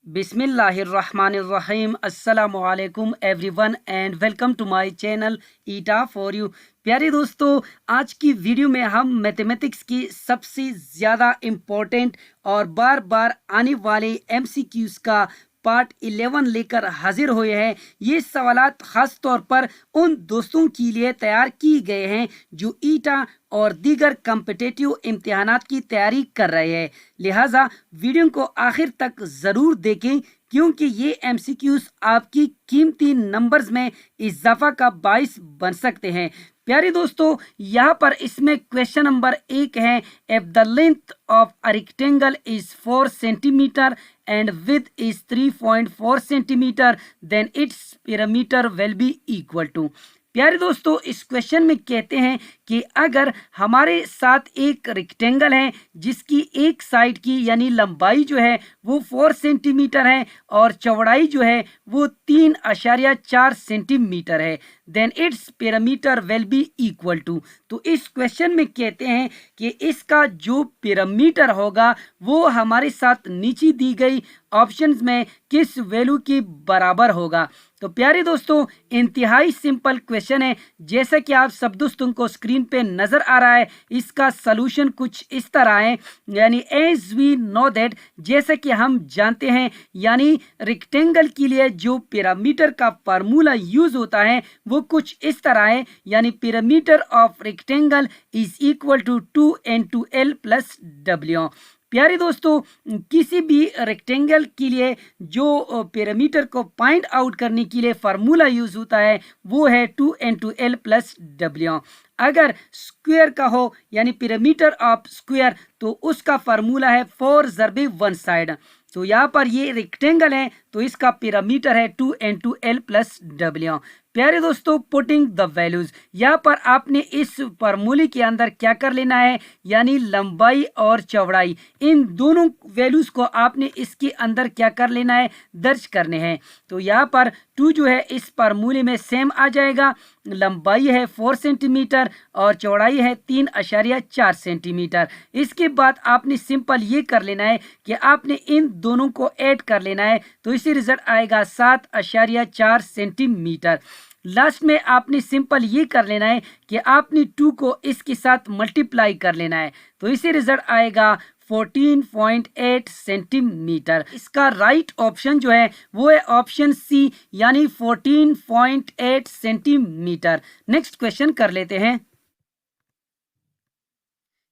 बिस्मिल्लाहिर्रहमानिर्रहीम अस्सलामुअलैकुम everyone and welcome to my channel eta for you. प्यारे दोस्तों, आज की वीडियो में हम मैथमेटिक्स की सबसे ज़्यादा इम्पोर्टेंट और बार बार आने वाले एमसीक्यूज़ का पार्ट 11 लेकर हाजिर हुए हैं। ये सवालात ख़ास तौर पर उन दोस्तों के लिए तैयार किए गए हैं जो ईटा और दीगर कम्पिटिटिव इम्तिहानात की तैयारी कर रहे हैं। लिहाजा वीडियो को आखिर तक ज़रूर देखें क्योंकि ये एमसीक्यूज़ आपकी कीमती नंबर्स में इजाफा का बाइस बन सकते हैं। प्यारे दोस्तों, यहाँ पर इसमें क्वेश्चन नंबर 1 है, if the length of a rectangle is 4 centimetre and width is 3.4 centimetre then its perimeter will be equal to. प्यारे दोस्तों, इस क्वेश्चन में कहते हैं कि अगर हमारे साथ एक रेक्टेंगल है जिसकी एक साइड की यानी लंबाई जो है वो 4 सेंटीमीटर है और चौड़ाई जो है वो 3.4 सेंटीमीटर है, then its perimeter will be equal to. तो इस क्वेश्चन में कहते हैं कि इसका जो पेरीमीटर होगा वो हमारे साथ नीचे दी गई ऑप्शंस में किस वैल्यू के बराबर होगा। तो प्यारे दोस्तों, इंतहाई सिंपल क्वेश्चन है, जैसा कि आप सब दोस्तों को स्क्रीन पे नजर आ रहा है। इसका सलूशन कुछ इस तरह है, यानी एज वी नो दैट, जैसे कि हम जानते हैं, यानी रेक्टेंगल के लिए जो पेरीमीटर का फार्मूला यूज होता है वो कुछ इस तरह है, यानी perimeter of rectangle is equal to 2n2l plus w। प्यारे दोस्तों, किसी भी रेक्टेंगल के लिए जो पेरीमीटर को फाइंड आउट करने के लिए फार्मूला यूज होता है वो है 2n2l प्लस w। अगर स्क्वायर का हो यानी पेरीमीटर ऑफ स्क्वायर तो उसका फार्मूला है 4 ज़रबे 1 साइड। तो यहाँ पर ये रेक्टेंगल है तो इसका पेरीमीटर है 2n2l प्लस w। प्यारे दोस्तों, पुटिंग द वैल्यूज, यहाँ पर आपने इस फार्मूले के अंदर क्या कर लेना है, यानी लंबाई और चौड़ाई, इन दोनों वैल्यूज को आपने इसके अंदर क्या कर लेना है, दर्ज करने हैं। तो यहाँ पर 2 जो है इस फार्मूले में सेम आ जाएगा, लंबाई है 4 सेंटीमीटर और चौड़ाई है 3.4 सेंटीमीटर। इसके बाद आपने सिंपल ये कर लेना है कि आपने इन दोनों को ऐड कर लेना है, तो इसी रिजल्ट आएगा 7.4 सेंटीमीटर। लास्ट में आपने सिंपल ये कर लेना है कि आपने 2 को इसके साथ मल्टीप्लाई कर लेना है, तो इसी रिजल्ट आएगा 14.8 सेंटीमीटर। इसका राइट ऑप्शन जो है वो है ऑप्शन सी, यानी 14.8 सेंटीमीटर। नेक्स्ट क्वेश्चन कर लेते हैं।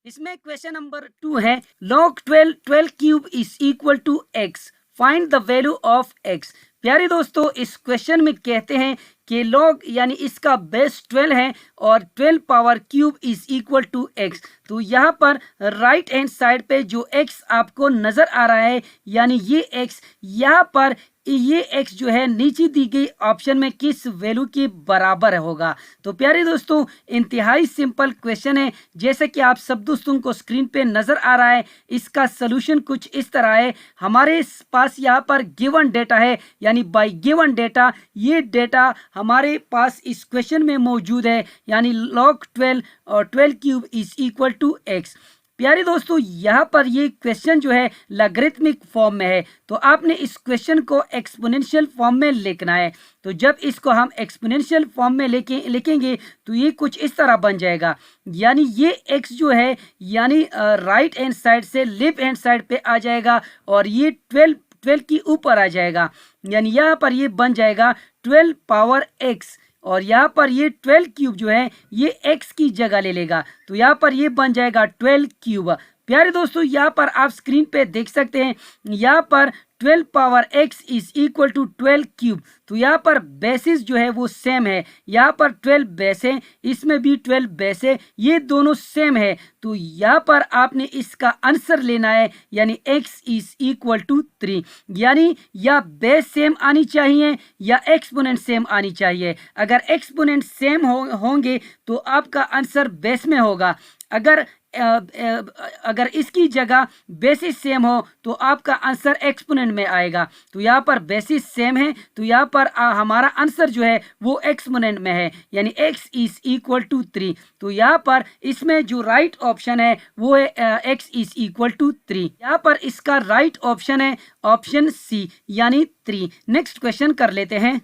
इसमें क्वेश्चन नंबर 2 है, log 12 cube is equal to x, find the value of x। प्यारे दोस्तों, इस क्वेश्चन में कहते हैं कि log यानी इसका बेस 12 है और 12 power cube is equal to x। तो यहाँ पर राइट हैंड साइड पे जो x आपको नजर आ रहा है, यानी ये x, यहाँ पर ये x जो है नीचे दी गई ऑप्शन में किस वैल्यू के बराबर होगा। तो प्यारे दोस्तों, इंतहाई सिंपल क्वेश्चन है, जैसे कि आप सब दोस्तों को स्क्रीन पे नजर आ रहा है। इसका सलूशन कुछ इस तरह है, हमारे पास यहाँ पर गिवन डेटा है, यानी बाय गिवन डेटा, ये डेटा हमारे पास इस क्वेश्चन में मौजूद है, यानी log 12 और 12 cube is equal to x। प्यारे दोस्तों, यहाँ पर ये क्वेश्चन जो है लॉगरिथमिक फॉर्म में है, तो आपने इस क्वेश्चन को एक्सपोनेंशियल फॉर्म में लिखना है। तो जब इसको हम एक्सपोनेंशियल फॉर्म में लिखेंगे तो ये कुछ इस तरह बन जाएगा, यानी ये x जो है यानी राइट हैंड साइड से लेफ्ट हैंड साइड पे आ जाएगा और ये 12 की ऊपर आ जाएगा, यानी यहाँ पर ये बन जाएगा 12 पावर x और यहाँ पर ये 12 क्यूब जो है ये x की जगह ले लेगा, तो यहाँ पर ये बन जाएगा 12 क्यूब। प्यारे दोस्तों, यहाँ पर आप स्क्रीन पे देख सकते हैं, यहाँ पर 12 power x is equal to 12 cube. तो यहाँ पर बेसिस जो है वो सेम है, यहाँ पर 12 बेस है, इसमें भी 12 बेस है, ये दोनों सेम है। तो यहाँ पर आपने इसका आंसर लेना है, यानी x इज इक्वल टू 3, यानी या बेस सेम आनी चाहिए या एक्सपोनेंट सेम आनी चाहिए। अगर एक्सपोनेंट सेम होंगे तो आपका आंसर बेस में होगा, अगर अगर इसकी जगह बेसिस सेम हो तो आपका आंसर एक्सपोनेंट में आएगा। तो यहाँ पर बेसिस सेम है तो यहाँ पर हमारा आंसर जो है वो एक्सपोनेंट में है, यानी x इज इक्वल टू 3। तो यहाँ पर इसमें जो राइट ऑप्शन है वो है x इज इक्वल टू 3। यहाँ पर इसका राइट ऑप्शन है ऑप्शन सी यानी 3। नेक्स्ट क्वेश्चन कर लेते हैं।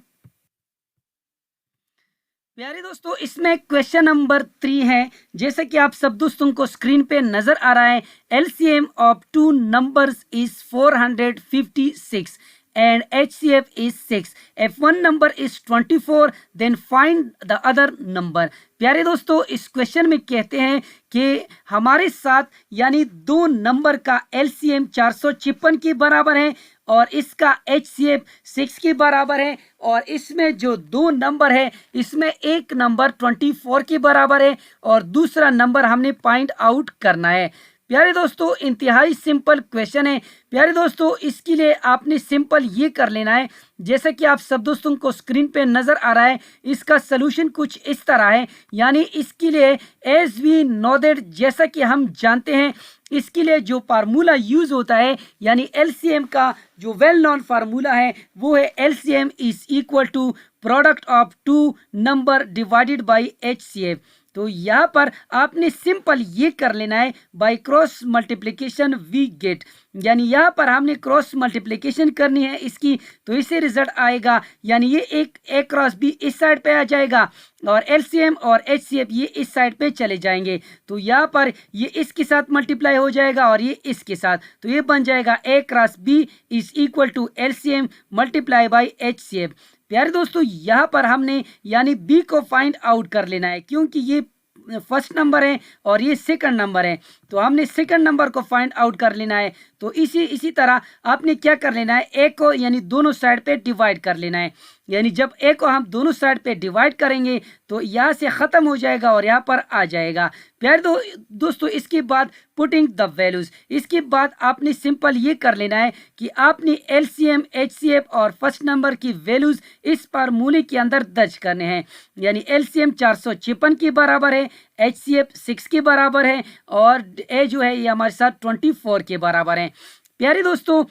प्यारे दोस्तों, इसमें क्वेश्चन नंबर 3 है, जैसे कि आप सब दोस्तों को स्क्रीन पे नजर आ रहा है। LCM of two numbers is 456 and HCF is 6. If one number is 24 then find the other number. प्यारे दोस्तों, इस क्वेश्चन में कहते हैं कि हमारे साथ यानी दो नंबर का LCM 456 के बराबर है और इसका HCF 6 के बराबर है, और इसमें जो दो नंबर है इसमें एक नंबर 24 के बराबर है और दूसरा नंबर हमने फाइंड आउट करना है। प्यारे दोस्तों, इंतहाई सिंपल क्वेश्चन है। प्यारे दोस्तों, इसके लिए आपने सिंपल ये कर लेना है, जैसे कि आप सब दोस्तों को स्क्रीन पे नज़र आ रहा है, इसका सलूशन कुछ इस तरह है। यानी इसके लिए एज वी नो दैट, जैसा कि हम जानते हैं, इसके लिए जो फार्मूला यूज़ होता है यानी LCM का जो वेल नोन फार्मूला है वो है LCM is equal to product of two number divided by HCF। तो यहाँ पर आपने सिंपल ये कर लेना है, by cross multiplication we get, यानी यहाँ पर हमने क्रॉस मल्टीप्लिकेशन करनी है इसकी, तो इससे रिजल्ट आएगा, यानी ये एक A क्रॉस B इस साइड पे आ जाएगा और LCM और HCF ये इस साइड पे चले जाएंगे। तो यहाँ पर ये इसके साथ मल्टीप्लाई हो जाएगा और ये इसके साथ, तो ये बन जाएगा A cross B is equal to LCM multiply by HCF। प्यारे दोस्तों, यहाँ पर हमने यानी B को फाइंड आउट कर लेना है, क्योंकि ये फर्स्ट नंबर है और ये सेकंड नंबर है, तो हमने सेकंड नंबर को फाइंड आउट कर लेना है। तो इसी तरह आपने क्या कर लेना है, ए को यानी दोनों साइड पे डिवाइड कर लेना है। यानी जब ए को हम दोनों साइड पे डिवाइड करेंगे तो यहाँ से ख़त्म हो जाएगा और यहाँ पर आ जाएगा। प्यारे दोस्तों, इसके बाद पुटिंग द वैल्यूज़, इसके बाद आपने सिंपल ये कर लेना है कि आपने LCM HCF और फर्स्ट नंबर की वैल्यूज़ इस फार्मूले के अंदर दर्ज करने हैं। यानी LCM 456 के बराबर है, HCF 6 के बराबर है और ए जो है ये हमारे साथ 24 के बराबर है। प्यारे दोस्तों,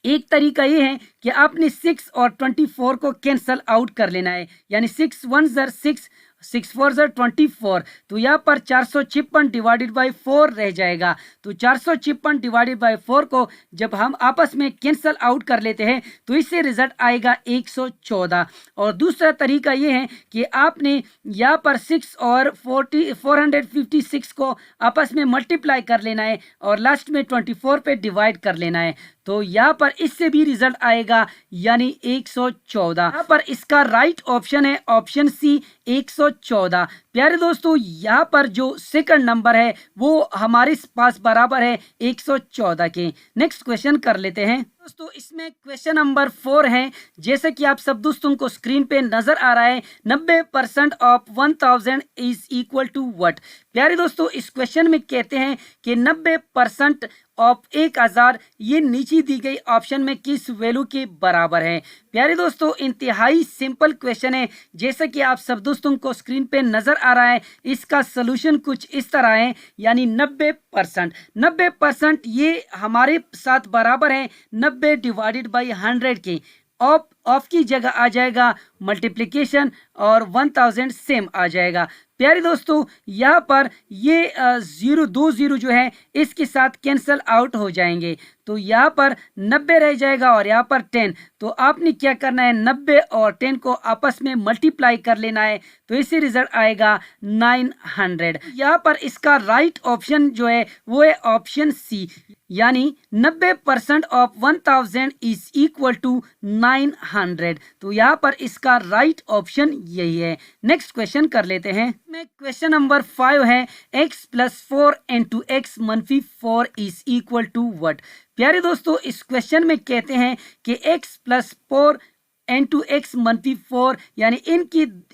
एक तरीका ये है कि आपने 6 और 24 को कैंसल आउट कर लेना है, यानी 6 1 ज़र 6 6 4 ज़र 24, तो यहाँ पर 456 डिवाइडेड बाई 4 रह जाएगा। तो 456 डिवाइडेड बाई 4 को जब हम आपस में कैंसल आउट कर लेते हैं तो इससे रिजल्ट आएगा 114। और दूसरा तरीका ये है कि आपने यहाँ पर 6 और 456 को आपस में मल्टीप्लाई कर लेना है और लास्ट में 24 पे डिवाइड कर लेना है, तो यहाँ पर इससे भी रिजल्ट आएगा यानी 114। यहाँ पर इसका राइट ऑप्शन है ऑप्शन सी 114। प्यारे दोस्तों, यहाँ पर जो सेकंड नंबर है वो हमारे पास बराबर है 114 के। नेक्स्ट क्वेश्चन कर लेते हैं दोस्तों। इसमें क्वेश्चन नंबर 4 है, जैसे कि आप सब दोस्तों को स्क्रीन पे नजर आ रहा है, 90% of 1000 is equal to what. प्यारे दोस्तों, इस क्वेश्चन में कहते हैं कि 90% ऑफ 1000 ये नीचे दी गई ऑप्शन में किस वैल्यू के बराबर है। प्यारे दोस्तों, इंतहाई सिंपल क्वेश्चन है, जैसे कि आप सब दोस्तों को स्क्रीन पे नजर आ रहा है। इसका सोल्यूशन कुछ इस तरह है, यानी 90% ये हमारे साथ बराबर है 90 डिवाइडेड बाई 100 के। ऑफ की जगह आ जाएगा मल्टीप्लिकेशन और 1000 सेम आ जाएगा। प्यारे दोस्तों, यहाँ पर ये 2 0 जो है इसके साथ कैंसल आउट हो जाएंगे, तो यहाँ पर 90 रह जाएगा और यहाँ पर 10। तो आपने क्या करना है, 90 और 10 को आपस में मल्टीप्लाई कर लेना है, तो इससे रिजल्ट आएगा 900। यहाँ पर इसका राइट ऑप्शन जो है वो है ऑप्शन सी, यानी 90% ऑफ 1000 इज इक्वल टू 900। तो यहाँ पर इसका राइट ऑप्शन यही है। नेक्स्ट क्वेश्चन कर लेते हैं। में क्वेश्चन नंबर 5 है, x प्लस 4 इंटू एक्स मनफी 4 इज इक्वल टू व्हाट। प्यारे दोस्तों, इस क्वेश्चन में कहते हैं कि x प्लस 4 इंटू एक्स मनफी 4, यानी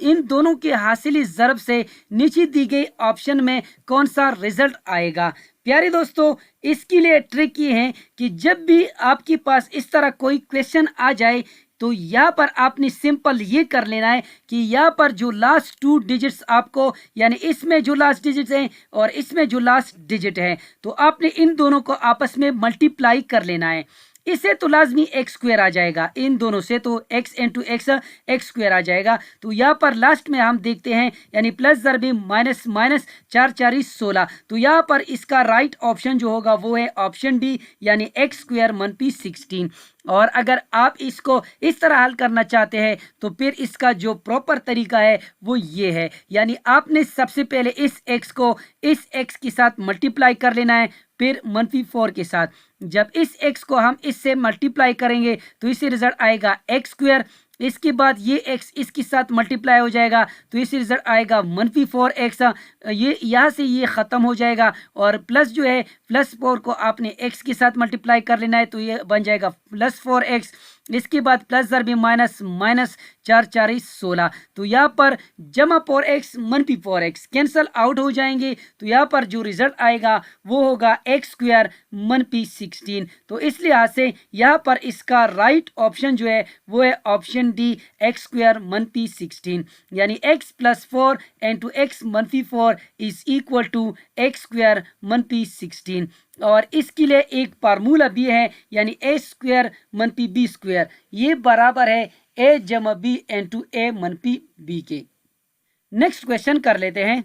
इन दोनों के हासिली ज़रब से नीचे दी गई ऑप्शन में कौन सा रिजल्ट आएगा। प्यारे दोस्तों, इसके लिए ट्रिक ये है कि जब भी आपके पास इस तरह कोई क्वेश्चन आ जाए तो यहाँ पर आपने सिंपल ये कर लेना है कि यहाँ पर जो लास्ट 2 डिजिट्स आपको, यानी इसमें जो लास्ट डिजिट्स हैं और इसमें जो लास्ट डिजिट है, तो आपने इन दोनों को आपस में मल्टीप्लाई कर लेना है। इससे तो लाजमी एक्स स्क्वायर आ जाएगा, इन दोनों से तो x into x x square आ जाएगा। तो यहाँ पर लास्ट में हम देखते हैं, यानी प्लस दरबे माइनस माइनस 4 4 16। तो यहाँ पर इसका राइट ऑप्शन जो होगा वो है ऑप्शन डी, यानी एक्स स्क्वायर मनफी 16। और अगर आप इसको इस तरह हल करना चाहते हैं तो फिर इसका जो प्रॉपर तरीका है वो ये है, यानी आपने सबसे पहले इस x को इस x के साथ मल्टीप्लाई कर लेना है, फिर -4 के साथ। जब इस x को हम इससे मल्टीप्लाई करेंगे तो इससे रिजल्ट आएगा एक्स स्क्वायर। इसके बाद ये x इसके साथ मल्टीप्लाई हो जाएगा तो इससे रिजल्ट आएगा -4x। ये यहाँ से ये ख़त्म हो जाएगा और प्लस जो है +4 को आपने x के साथ मल्टीप्लाई कर लेना है तो ये बन जाएगा +4x। इसके बाद प्लस दरबे माइनस माइनस 4 4 16। तो यहाँ पर जमा 4x मनफी 4x कैंसल आउट हो जाएंगे। तो यहाँ पर जो रिजल्ट आएगा वो होगा एक्स स्क्वायर मनफी 16। तो इस लिहाज से यहाँ पर इसका राइट ऑप्शन जो है वो है ऑप्शन डी, एक्स स्क्वायर मनफी 16, यानी x + 4 इंटू एक्स मनफी 4 is equal to x square मनफी 16। और इसके लिए एक फार्मूला भी है, यानी ए स्क्वायर मनफी बी स्क्वायर, ये बराबर है ए जमा बी इंटू ए मनफी बी के। नेक्स्ट क्वेश्चन कर लेते हैं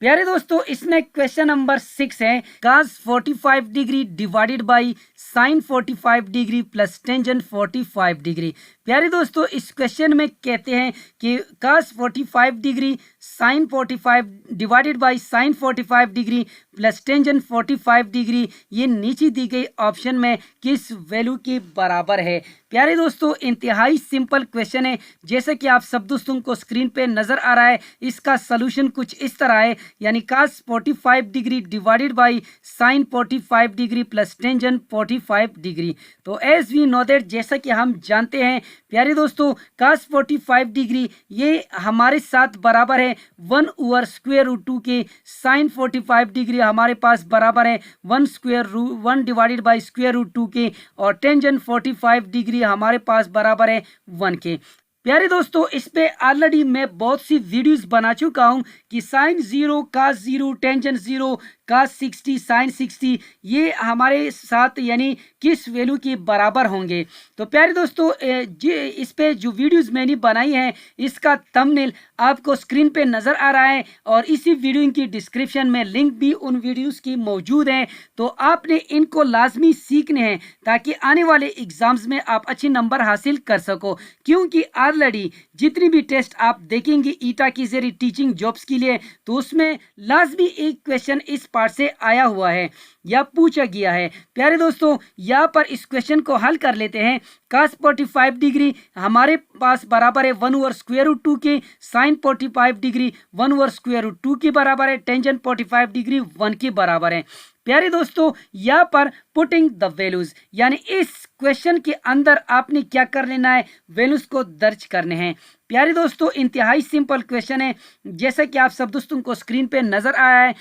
प्यारे दोस्तों, इसमें क्वेश्चन नंबर 6 है, cos 45 degree divided by sin 45 degree plus tangent 45 degree. प्यारे दोस्तों, इस क्वेश्चन में कहते हैं कि cos 45 degree sin 45 divided by sin 45 degree plus tangent 45 degree ये नीचे दी गई ऑप्शन में किस वैल्यू के बराबर है। प्यारे दोस्तों, इंतहाई सिंपल क्वेश्चन है, जैसे कि आप सब दोस्तों को स्क्रीन पे नजर आ रहा है। इसका सलूशन कुछ इस तरह है, यानी cos 45 degree divided by sin 45 degree plus tangent 45 degree. तो एज वी नो दैट, जैसा कि हम जानते हैं प्यारे दोस्तों, cos 45 डिग्री ये हमारे साथ बराबर है 1/√2 के। sin 45 डिग्री हमारे पास बराबर है 1 डिवाइडेड बाई √2 के, और टेंजेंट 45 डिग्री हमारे पास बराबर है 1 के। प्यारे दोस्तों, इस पे ऑलरेडी मैं बहुत सी वीडियोस बना चुका हूं कि sin 0, cos 0, tangent 0, cos 60, sin 60 ये हमारे साथ यानी किस वैल्यू के बराबर होंगे। तो प्यारे दोस्तों, इस पे जो वीडियोस मैंने बनाई हैं इसका थंबनेल आपको स्क्रीन पे नज़र आ रहा है, और इसी वीडियो की डिस्क्रिप्शन में लिंक भी उन वीडियोस की मौजूद हैं। तो आपने इनको लाजमी सीखने हैं ताकि आने वाले एग्जाम्स में आप अच्छे नंबर हासिल कर सको, क्योंकि ऑलरेडी जितनी भी टेस्ट आप देखेंगे ईटा की जरिए टीचिंग जॉब्स के लिए, तो उसमें लाजमी एक क्वेश्चन इस पार्ट से आया हुआ है या पूछा गया है। प्यारे दोस्तों, यहाँ पर इस क्वेश्चन को हल कर लेते हैं। cos 45 डिग्री हमारे पास बराबर है 1/√2 के, sin 45 डिग्री 1/√2 के बराबर है, टेंजेंट 45 डिग्री 1 के बराबर है। प्यारे दोस्तों, यहाँ पर पुटिंग द वैल्यूज, यानी इस क्वेश्चन के अंदर आपने क्या कर लेना है, वैल्यूज को दर्ज करने हैं। प्यारे दोस्तों, इंतहाई सिंपल क्वेश्चन है, जैसा कि आप सब दोस्तों को स्क्रीन पे नजर आया है।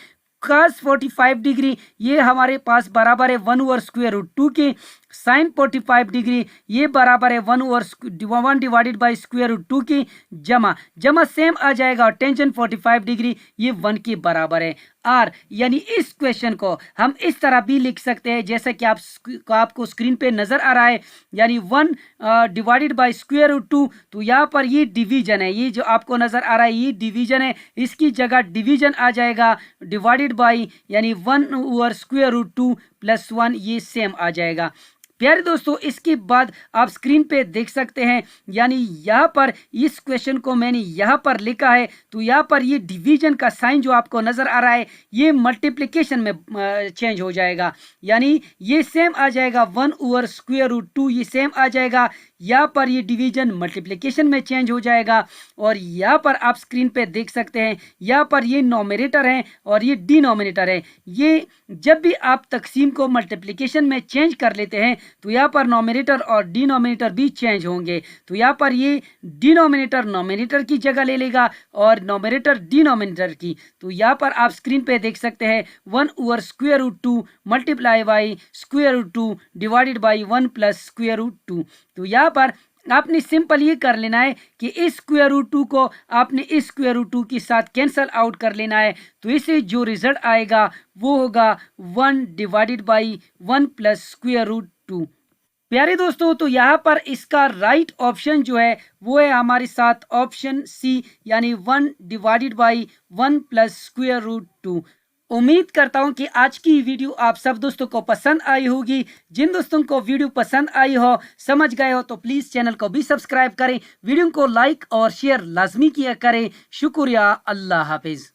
cos 45 डिग्री ये हमारे पास बराबर है 1/√2 के, sin 45 डिग्री ये बराबर है 1 डिवाइडेड बाई √2 के, जमा सेम आ जाएगा, और टेंजेंट 45 डिग्री ये 1 के बराबर है। आर यानी इस क्वेश्चन को हम इस तरह भी लिख सकते हैं जैसा कि आपको स्क्रीन पे नजर आ रहा है, यानी 1 डिवाइडेड बाई √2। तो यहाँ पर ये डिवीजन है, ये जो आपको नजर आ रहा है ये डिवीजन है, इसकी जगह डिवीजन आ जाएगा डिवाइडेड बाई, यानी 1/√2 + 1 ये सेम आ जाएगा। प्यारे दोस्तों, इसके बाद आप स्क्रीन पे देख सकते हैं, यानी यहाँ पर इस क्वेश्चन को मैंने यहाँ पर लिखा है। तो यहाँ पर ये डिवीजन का साइन जो आपको नज़र आ रहा है ये मल्टीप्लिकेशन में चेंज हो जाएगा, यानी ये सेम आ जाएगा 1/√2 ये सेम आ जाएगा। यहाँ पर ये डिवीजन मल्टीप्लिकेशन में चेंज हो जाएगा, और यहाँ पर आप स्क्रीन पे देख सकते हैं यहाँ पर ये नोमिनेटर है और ये डिनोमिनेटर है। ये जब भी आप तकसीम को मल्टीप्लिकेशन में चेंज कर लेते हैं तो यहाँ पर नॉमिनेटर और डिनोमिनेटर भी चेंज होंगे। तो यहाँ पर ये डिनोमिनेटर नॉमिनेटर की जगह ले लेगा और नॉमिनेटर डिनोमिनेटर की। तो यहाँ पर आप स्क्रीन पे देख सकते हैं 1/√2 मल्टीप्लाई बाई √2 डिवाइडेड बाई 1 + √2। तो यहाँ पर आपने सिंपल ये कर लेना है कि इस √2 को आपने इस √2 के साथ कैंसल आउट कर लेना है। तो इससे जो रिजल्ट आएगा वो होगा 1 डिवाइडेड बाई 1 + √2। प्यारे दोस्तों, तो यहाँ पर इसका राइट ऑप्शन जो है वो है हमारे साथ ऑप्शन सी, यानी 1 डिवाइडेड बाई 1 + √2। उम्मीद करता हूं कि आज की वीडियो आप सब दोस्तों को पसंद आई होगी। जिन दोस्तों को वीडियो पसंद आई हो, समझ गए हो, तो प्लीज़ चैनल को भी सब्सक्राइब करें, वीडियो को लाइक और शेयर लाजमी किया करें। शुक्रिया। अल्लाह हाफिज़।